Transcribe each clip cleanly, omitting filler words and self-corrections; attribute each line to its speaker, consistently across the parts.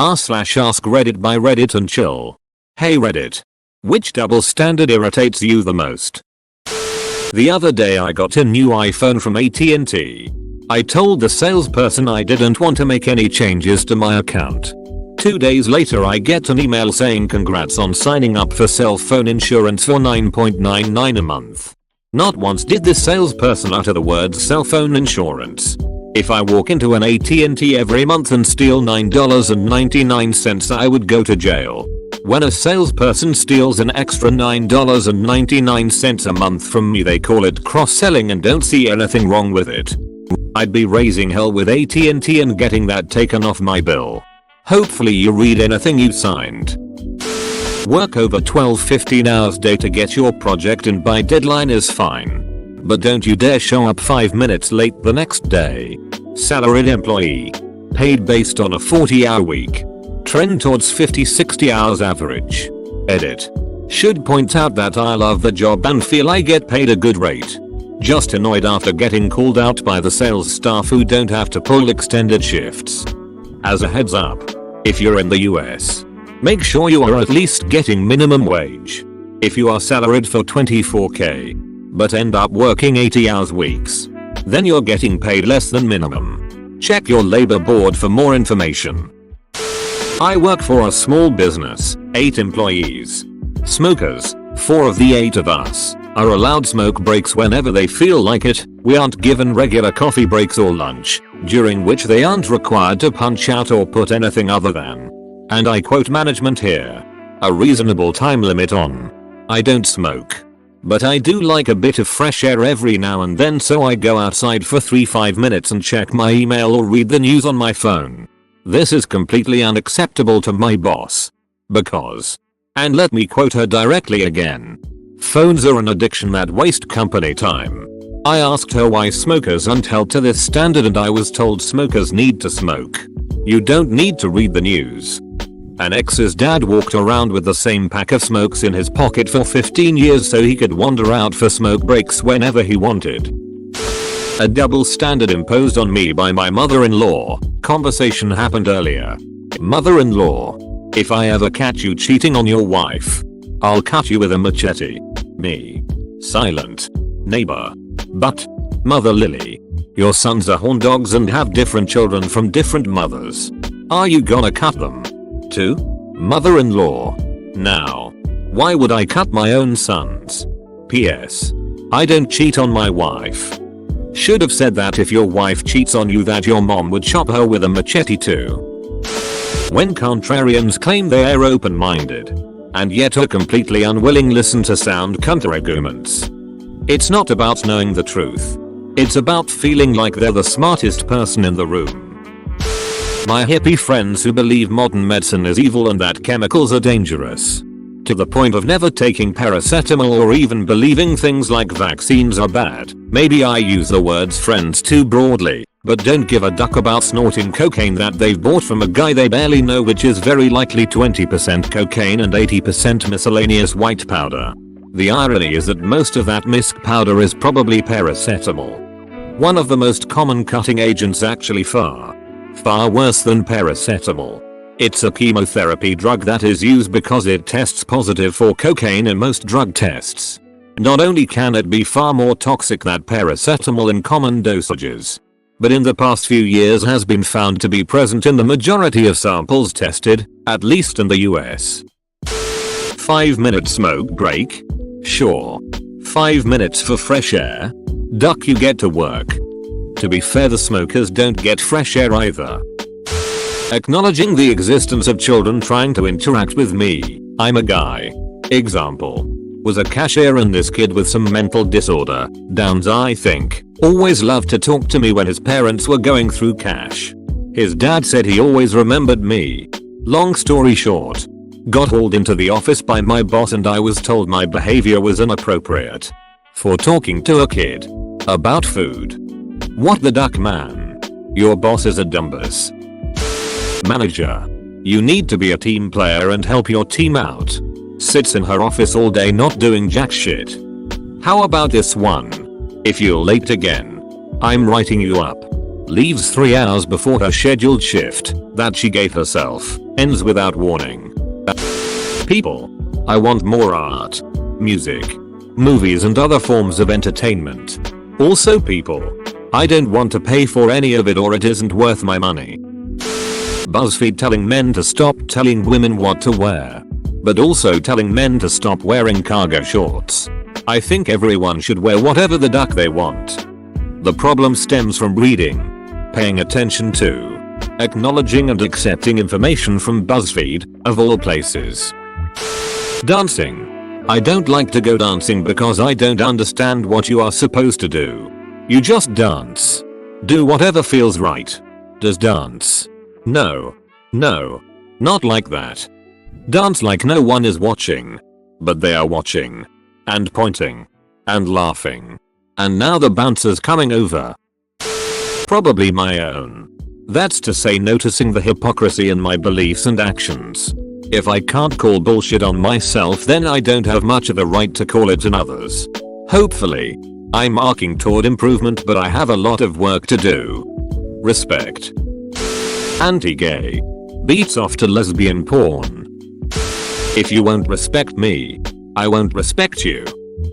Speaker 1: r/AskReddit by Reddit and chill. Hey Reddit. Which double standard irritates you the most? The other day I got a new iPhone from AT&T. I told the salesperson I didn't want to make any changes to my account. 2 days later I get an email saying congrats on signing up for cell phone insurance for $9.99 a month. Not once did this salesperson utter the words cell phone insurance. If I walk into an AT&T every month and steal $9.99 I would go to jail. When a salesperson steals an extra $9.99 a month from me they call it cross-selling and don't see anything wrong with it. I'd be raising hell with AT&T and getting that taken off my bill. Hopefully you read anything you signed. Work over 12-15 hours a day to get your project in by deadline is fine. But don't you dare show up 5 minutes late the next day. Salaried employee. Paid based on a 40-hour week. Trend towards 50-60 hours average. Edit. Should point out that I love the job and feel I get paid a good rate. Just annoyed after getting called out by the sales staff who don't have to pull extended shifts. As a heads up, if you're in the US, make sure you are at least getting minimum wage. If you are salaried for $24K, but end up working 80 hours weeks, then you're getting paid less than minimum. Check your labor board for more information. I work for a small business, 8 employees. Smokers, 4 of the 8 of us, are allowed smoke breaks whenever they feel like it. We aren't given regular coffee breaks or lunch, during which they aren't required to punch out or put anything other than, and I quote management here, a reasonable time limit on. I don't smoke. But I do like a bit of fresh air every now and then, so I go outside for 3-5 minutes and check my email or read the news on my phone. This is completely unacceptable to my boss. Because, and let me quote her directly again, phones are an addiction that waste company time. I asked her why smokers aren't held to this standard and I was told smokers need to smoke. You don't need to read the news. An ex's dad walked around with the same pack of smokes in his pocket for 15 years so he could wander out for smoke breaks whenever he wanted. A double standard imposed on me by my mother-in-law. Conversation happened earlier. Mother-in-law. If I ever catch you cheating on your wife, I'll cut you with a machete. Me. Silent. Neighbor. But, Mother Lily, your sons are horn dogs and have different children from different mothers. Are you gonna cut them? To? Mother-in-law. Now. Why would I cut my own sons? P.S. I don't cheat on my wife. Should have said that if your wife cheats on you that your mom would chop her with a machete too. When contrarians claim they are open-minded, and yet are completely unwilling listen to sound counter-arguments. It's not about knowing the truth. It's about feeling like they're the smartest person in the room. My hippie friends who believe modern medicine is evil and that chemicals are dangerous. To the point of never taking paracetamol or even believing things like vaccines are bad. Maybe I use the words friends too broadly, but don't give a duck about snorting cocaine that they've bought from a guy they barely know, which is very likely 20% cocaine and 80% miscellaneous white powder. The irony is that most of that misc powder is probably paracetamol. One of the most common cutting agents, actually far worse than paracetamol. It's a chemotherapy drug that is used because it tests positive for cocaine in most drug tests. Not only can it be far more toxic than paracetamol in common dosages, but in the past few years has been found to be present in the majority of samples tested, at least in the US. 5-minute smoke break? Sure. 5 minutes for fresh air? Duck, you get to work. To be fair, the smokers don't get fresh air either. Acknowledging the existence of children trying to interact with me. I'm a guy. Example. Was a cashier and this kid with some mental disorder, Downs I think, always loved to talk to me when his parents were going through cash. His dad said he always remembered me. Long story short, got hauled into the office by my boss and I was told my behavior was inappropriate for talking to a kid about food. What the duck, man? Your boss is a dumbus. Manager. You need to be a team player and help your team out. Sits in her office all day not doing jack shit. How about this one? If you're late again, I'm writing you up. Leaves 3 hours before her scheduled shift that she gave herself. Ends without warning. People. I want more art, music, movies and other forms of entertainment. Also people. I don't want to pay for any of it or it isn't worth my money. BuzzFeed telling men to stop telling women what to wear. But also telling men to stop wearing cargo shorts. I think everyone should wear whatever the duck they want. The problem stems from reading, paying attention to, acknowledging and accepting information from BuzzFeed, of all places. Dancing. I don't like to go dancing because I don't understand what you are supposed to do. You just dance. Do whatever feels right. Just dance. No. No. Not like that. Dance like no one is watching. But they are watching. And pointing. And laughing. And now the bouncer's coming over. Probably my own. That's to say noticing the hypocrisy in my beliefs and actions. If I can't call bullshit on myself then I don't have much of a right to call it in others. Hopefully. I'm marking toward improvement but I have a lot of work to do. Respect. Anti-gay. Beats off to lesbian porn. If you won't respect me, I won't respect you.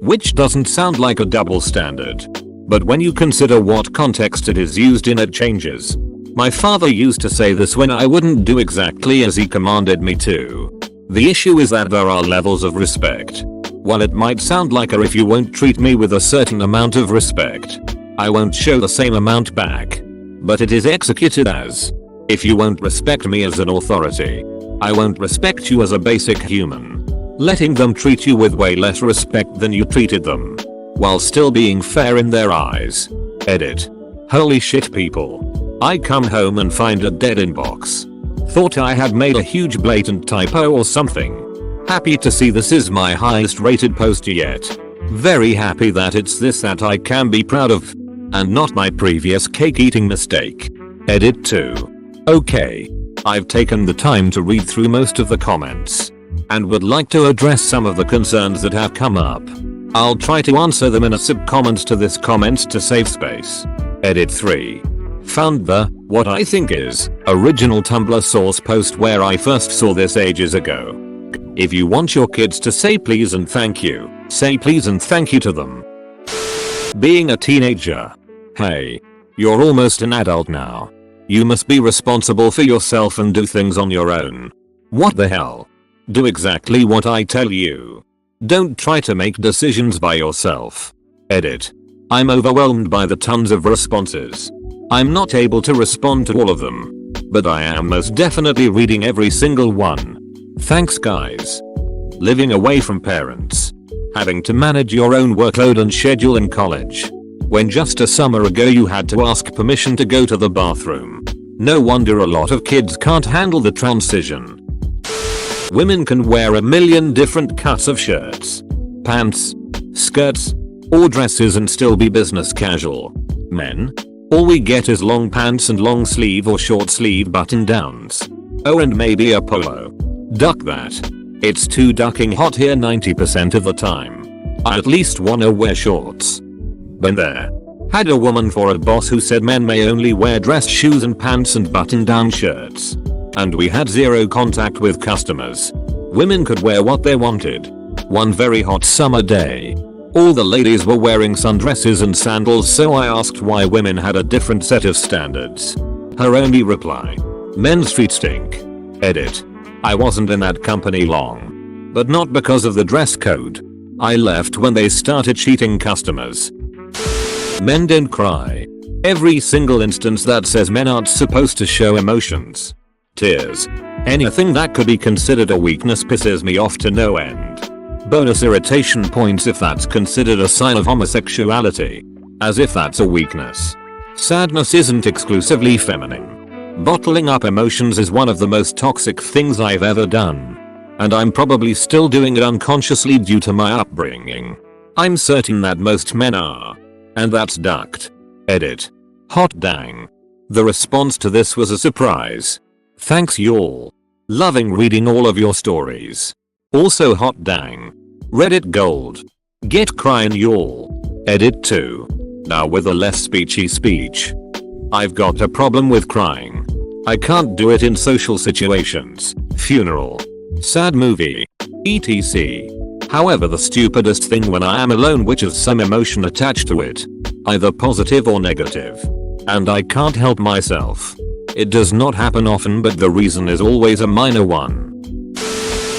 Speaker 1: Which doesn't sound like a double standard. But when you consider what context it is used in it changes. My father used to say this when I wouldn't do exactly as he commanded me to. The issue is that there are levels of respect. While it might sound like if you won't treat me with a certain amount of respect, I won't show the same amount back. But it is executed as, if you won't respect me as an authority, I won't respect you as a basic human. Letting them treat you with way less respect than you treated them. While still being fair in their eyes. Edit. Holy shit people. I come home and find a dead inbox. Thought I had made a huge blatant typo or something. Happy to see this is my highest rated post yet. Very happy that it's this that I can be proud of. And not my previous cake eating mistake. Edit 2. Okay. I've taken the time to read through most of the comments. And would like to address some of the concerns that have come up. I'll try to answer them in a sub-comment to this comment to save space. Edit 3. Found the, what I think is, original Tumblr source post where I first saw this ages ago. If you want your kids to say please and thank you, say please and thank you to them. Being a teenager. Hey. You're almost an adult now. You must be responsible for yourself and do things on your own. What the hell? Do exactly what I tell you. Don't try to make decisions by yourself. Edit. I'm overwhelmed by the tons of responses. I'm not able to respond to all of them. But I am most definitely reading every single one. Thanks guys. Living away from parents. Having to manage your own workload and schedule in college. When just a summer ago you had to ask permission to go to the bathroom. No wonder a lot of kids can't handle the transition. Women can wear a million different cuts of shirts, pants, skirts, or dresses and still be business casual. Men? All we get is long pants and long sleeve or short sleeve button downs. Oh and maybe a polo. Duck that. It's too ducking hot here 90% of the time. I at least wanna wear shorts. Been there. Had a woman for a boss who said men may only wear dress shoes and pants and button down shirts. And we had zero contact with customers. Women could wear what they wanted. One very hot summer day. All the ladies were wearing sundresses and sandals so I asked why women had a different set of standards. Her only reply. Men's feet stink. Edit. I wasn't in that company long. But not because of the dress code. I left when they started cheating customers. Men don't cry. Every single instance that says men aren't supposed to show emotions. Tears. Anything that could be considered a weakness pisses me off to no end. Bonus irritation points if that's considered a sign of homosexuality. As if that's a weakness. Sadness isn't exclusively feminine. Bottling up emotions is one of the most toxic things I've ever done. And I'm probably still doing it unconsciously due to my upbringing. I'm certain that most men are. And that's ducked. Edit. Hot dang. The response to this was a surprise. Thanks y'all. Loving reading all of your stories. Also hot dang. Reddit gold. Get crying y'all. Edit 2. Now with a less speechy speech. I've got a problem with crying. I can't do it in social situations, funeral, sad movie, etc. However, the stupidest thing when I am alone which has some emotion attached to it, either positive or negative, and I can't help myself. It does not happen often, but the reason is always a minor one.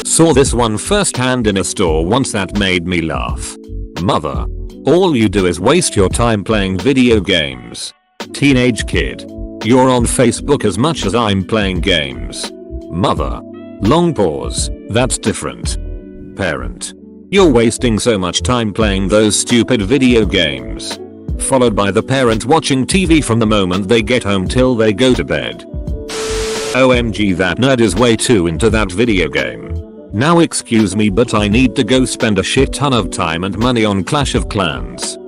Speaker 1: Saw this one firsthand in a store once that made me laugh. Mother, all you do is waste your time playing video games. Teenage kid, you're on Facebook as much as I'm playing games. Mother, long pause, that's different. Parent, you're wasting so much time playing those stupid video games. Followed by the parent watching TV from the moment they get home till they go to bed. OMG, that nerd is way too into that video game. Now excuse me, but I need to go spend a shit ton of time and money on Clash of Clans.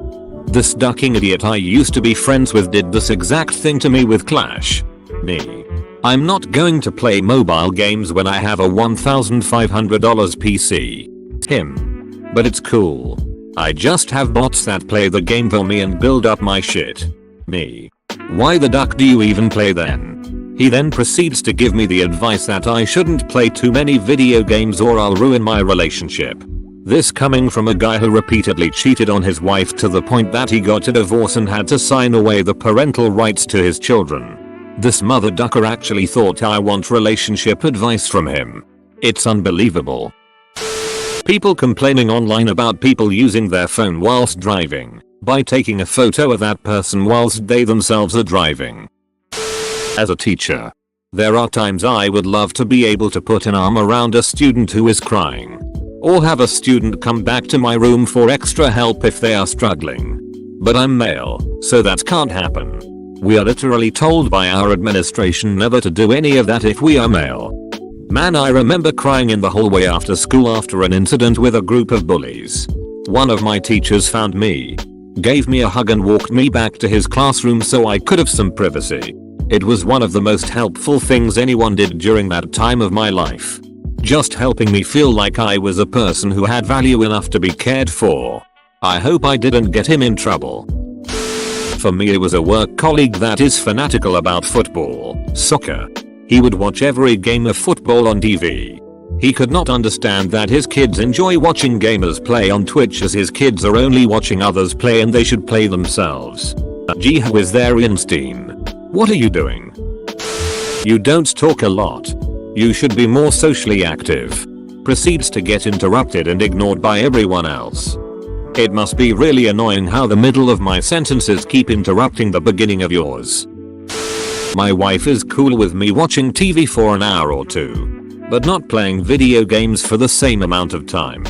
Speaker 1: This ducking idiot I used to be friends with did this exact thing to me with Clash. Me. I'm not going to play mobile games when I have a $1,500 PC. Him. But it's cool. I just have bots that play the game for me and build up my shit. Me. Why the duck do you even play then? He then proceeds to give me the advice that I shouldn't play too many video games or I'll ruin my relationship. This coming from a guy who repeatedly cheated on his wife to the point that he got a divorce and had to sign away the parental rights to his children. This mother ducker actually thought I want relationship advice from him. It's unbelievable. People complaining online about people using their phone whilst driving by taking a photo of that person whilst they themselves are driving. As a teacher, there are times I would love to be able to put an arm around a student who is crying, or have a student come back to my room for extra help if they are struggling. But I'm male, so that can't happen. We are literally told by our administration never to do any of that if we are male. Man, I remember crying in the hallway after school after an incident with a group of bullies. One of my teachers found me, gave me a hug and walked me back to his classroom so I could have some privacy. It was one of the most helpful things anyone did during that time of my life. Just helping me feel like I was a person who had value enough to be cared for. I hope I didn't get him in trouble. For me, it was a work colleague that is fanatical about football, soccer. He would watch every game of football on TV. He could not understand that his kids enjoy watching gamers play on Twitch as his kids are only watching others play and they should play themselves. Gee, who is there, Einstein? What are you doing? You don't talk a lot. You should be more socially active. Proceeds to get interrupted and ignored by everyone else. It must be really annoying how the middle of my sentences keep interrupting the beginning of yours. My wife is cool with me watching TV for an hour or two, but not playing video games for the same amount of time.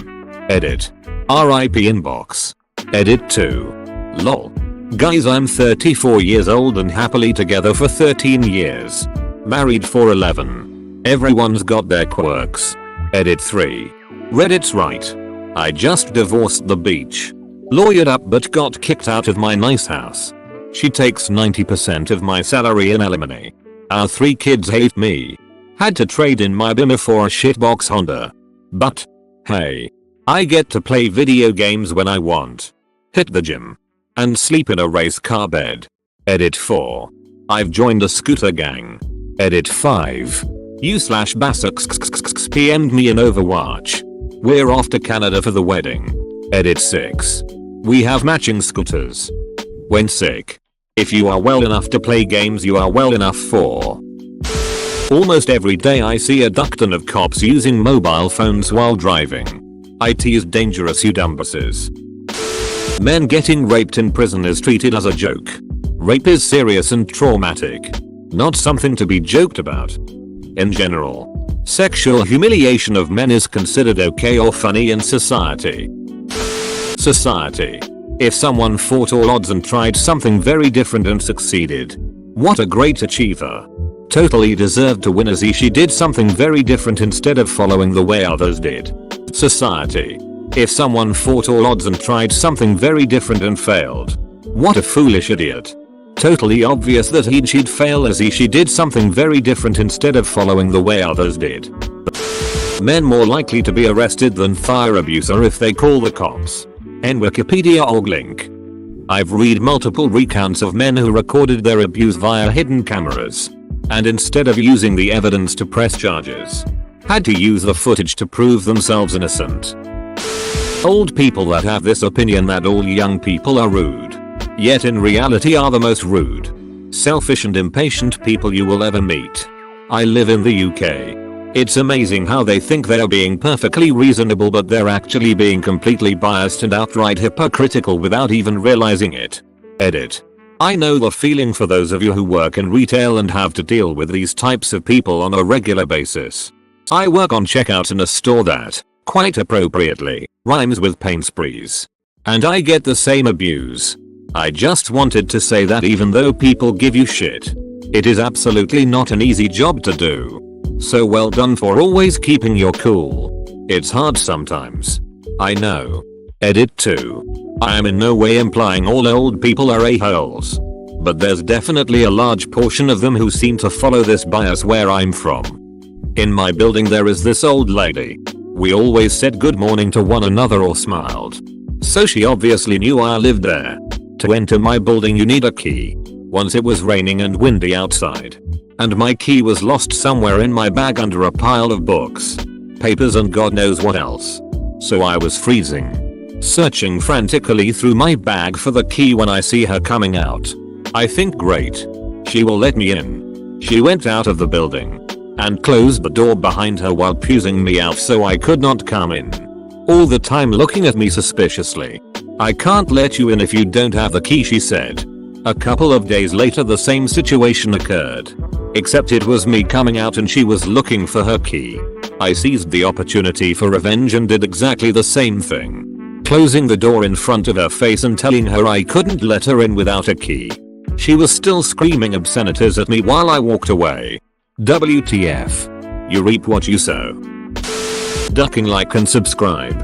Speaker 1: Edit. RIP inbox. Edit 2. Lol. Guys, I'm 34 years old and happily together for 13 years. Married for 11. Everyone's got their quirks. Edit 3. Reddit's right. I just divorced the beach. Lawyered up but got kicked out of my nice house. She takes 90% of my salary in alimony. Our 3 kids hate me. Had to trade in my Beamer for a shitbox Honda. But, hey. I get to play video games when I want. Hit the gym. And sleep in a race car bed. Edit 4. I've joined a scooter gang. Edit 5. You/Basux PM'd me in Overwatch. We're off to Canada for the wedding. Edit 6. We have matching scooters. When sick. If you are well enough to play games, you are well enough for. Almost every day I see a duckton of cops using mobile phones while driving. IT is dangerous, you dumbasses. Men getting raped in prison is treated as a joke. Rape is serious and traumatic. Not something to be joked about. In general, sexual humiliation of men is considered okay or funny in society. If someone fought all odds and tried something very different and succeeded. What a great achiever. Totally deserved to win as she did something very different instead of following the way others did. Society. If someone fought all odds and tried something very different and failed. What a foolish idiot. Totally obvious that she'd fail as she did something very different instead of following the way others did. Men more likely to be arrested than fire abuser if they call the cops. Wikipedia org link. I've read multiple recounts of men who recorded their abuse via hidden cameras. And instead of using the evidence to press charges, had to use the footage to prove themselves innocent. Old people that have this opinion that all young people are rude, yet in reality are the most rude, selfish and impatient people you will ever meet. I live in the UK. It's amazing how they think they're being perfectly reasonable but they're actually being completely biased and outright hypocritical without even realizing it. Edit. I know the feeling for those of you who work in retail and have to deal with these types of people on a regular basis. I work on checkout in a store that, quite appropriately, rhymes with paint sprees. And I get the same abuse. I just wanted to say that even though people give you shit, it is absolutely not an easy job to do. So well done for always keeping your cool. It's hard sometimes. I know. Edit 2. I am in no way implying all old people are a-holes. But there's definitely a large portion of them who seem to follow this bias where I'm from. In my building there is this old lady. We always said good morning to one another or smiled. So she obviously knew I lived there. To enter my building you need a key. Once it was raining and windy outside. And my key was lost somewhere in my bag under a pile of books, papers and God knows what else. So I was freezing, searching frantically through my bag for the key when I see her coming out. I think great. She will let me in. She went out of the building and closed the door behind her while pusing me out so I could not come in. All the time looking at me suspiciously. I can't let you in if you don't have the key, she said. A couple of days later the same situation occurred. Except it was me coming out and she was looking for her key. I seized the opportunity for revenge and did exactly the same thing. Closing the door in front of her face and telling her I couldn't let her in without a key. She was still screaming obscenities at me while I walked away. WTF. You reap what you sow. Ducking, like and subscribe.